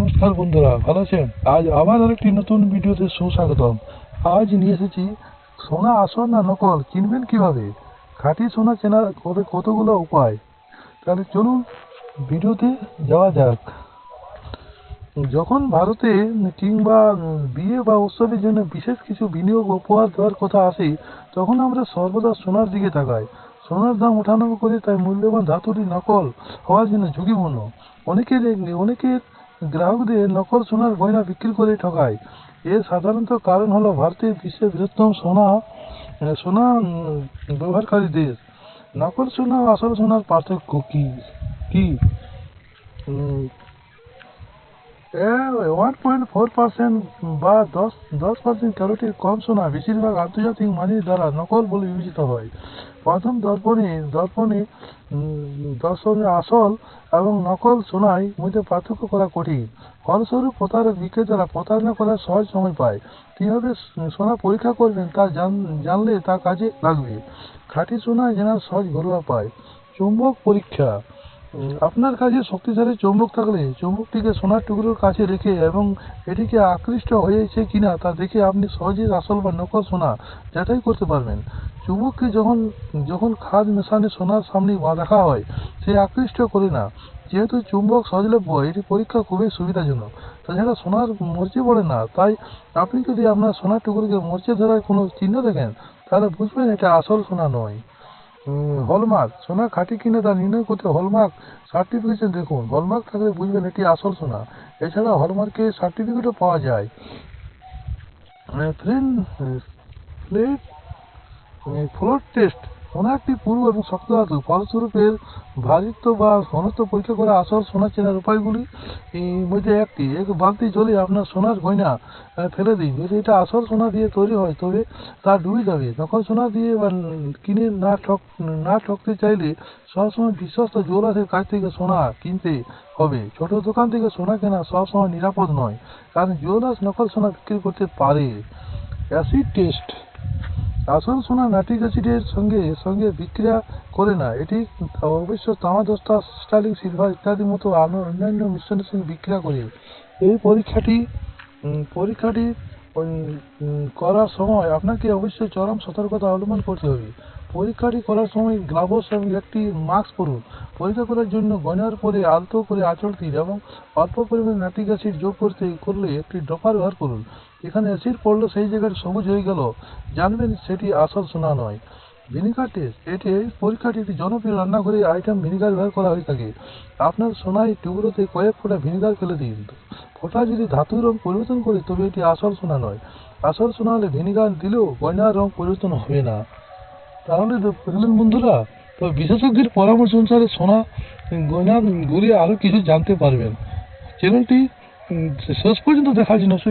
নমস্কার বন্ধুরা, ভালো আছেন? আজ আবার আরেকটি নতুন ভিডিওতে সুস্বাগতম। আজ নিয়ে এসেছি সোনা আসল না নকল চিনবেন কিভাবে, খাঁটি সোনা চেনার কতগুলো উপায়। তাহলে চলুন ভিডিওতে যাওয়া যাক। যখন ভারতে কিংবা বিয়ে বা উৎসবের জন্য বিশেষ কিছু বিনিয়োগ উপহার দেওয়ার কথা আসে, তখন আমরা সর্বদা সোনার দিকে তাকাই। সোনার দাম ওঠানামা করে, তাই মূল্যবান ধাতুটি নকল হওয়ার জন্য ঝুঁকিপূর্ণ। অনেকের গ্রাহকদের নকল সোনার গয়না বিক্রি করে ঠকায়। এর সাধারণত কারণ হলো ভারতের বিশ্বের বৃহত্তম সোনা সোনা ব্যবহারকারী দেশ। নকল সোনা ও আসল সোনার পার্থক্য কি কি 1.4% বা 10% ক্যালোরির কম সোনা বেশিরভাগ আন্তর্জাতিক মানের দ্বারা নকল বলে বিবেচিত হয়। প্রথম দর্শনে আসল এবং নকল সোনার মধ্যে পার্থক্য করা কঠিন। ফলস্বরূপ প্রতারক বিক্রেতারা প্রতারণা করার সহজ সময় পায়। কিভাবে সোনা পরীক্ষা করবেন তা জানলে তা কাজে লাগবে। খাঁটি সোনা জানার সহজ ঘরোয়া উপায়। চুম্বক পরীক্ষা। আপনার কাছে শক্তিশালী চুম্বক থাকলে চুম্বকটিকে সোনার টুকরোর কাছে রেখে এবং এটিকে আকৃষ্ট হয়েছে কিনা তা দেখে আপনি সহজেই আসল বা নকল সোনা যাচাই করতে পারবেন। চুম্বককে যখন খাদ মেশানো সোনার সামনে রাখা হয়, সে আকৃষ্ট করে না। যেহেতু চুম্বক সহজলভ্য, এটি পরীক্ষা খুবই সুবিধাজনক। তাছাড়া সোনার মরচে পড়ে না, তাই আপনি যদি আপনার সোনার টুকরোকে মরচে ধরার কোনো চিহ্ন দেখেন, তাহলে বুঝবেন এটা আসল সোনা নয়। হলমার্ক। সোনা খাঁটি কিনা তা নির্ণয় করতে হলমার্ক সার্টিফিকেশন দেখুন। হলমার্ক থাকলে বুঝবেন এটি আসল সোনা। এছাড়া হলমার্কের সার্টিফিকেটও পাওয়া যায়। Floor test. সোনা একটি পুরু এবং শক্ত ধাতু, ফলস্বরূপ এর ভারিত্ব বা ঘনত্ব পরীক্ষা করা আসল সোনা চেনার উপায়গুলি মধ্যে একটি। এক বালতি জলে আপনার সোনার গয়না ফেলে দিন। যদি এটা আসল সোনা দিয়ে তৈরি হয় তবে তা ডুবে যাবে। নকল সোনা দিয়ে বা কিনে না ঠকতে চাইলে সবসময় বিশ্বস্ত জুয়েলার্সের কাছ থেকে সোনা কিনতে হবে। ছোট দোকান থেকে সোনা কেনা সবসময় নিরাপদ নয়, কারণ জুয়েলার্স নকল সোনা বিক্রি করতে পারে। Acid test. আসল সোনা নাট্রিক অ্যাসিডের সঙ্গে বিক্রিয়া করে না। এটি অবশ্য তামা, দস্তা, স্টার্লিং সিলভার ইত্যাদির মতো অন্যান্য মিশ্রণের সঙ্গে বিক্রিয়া করে। এই পরীক্ষাটি করার সময় আপনাকে অবশ্যই চরম সতর্কতা অবলম্বন করতে হবে। পরীক্ষাটি করার সময় গ্লাভস এবং একটি মাস্ক পরুন। পরীক্ষা করার জন্য গয়নার পরে আলতো করে আঁচড় দিন এবং অল্প পরিমাণে নাট্রিক অ্যাসিড যোগ করলে একটি ড্রপার ব্যবহার করুন। এখানে অ্যাসিড পড়লে সেই জায়গাটি সবুজ হয়ে গেল, জানবেন সেটি আসল সোনা নয়। Vinegar test. এই পরীক্ষাটি একটি জনপ্রিয় রান্নাঘরে আইটেম ভিনিগার ব্যবহার করা হয়ে থাকে। আপনার সোনার টুকরোতে কয়েক ফোঁটা ভিনিগার ফেলে দিন। ফোঁটা যদি ধাতুর রং পরিবর্তন করে তবে এটি আসল সোনা নয়। আসল সোনা হলে ভিনিগার দিলেও গয়নার রং পরিবর্তন হবে না। তাহলে বুঝলেন বন্ধুরা, তো বিশেষজ্ঞের পরামর্শ অনুসারে সোনা গয়না গুলি আরো কিছু জানতে পারবেন। চ্যানেলটি শেষ পর্যন্ত দেখার জন্য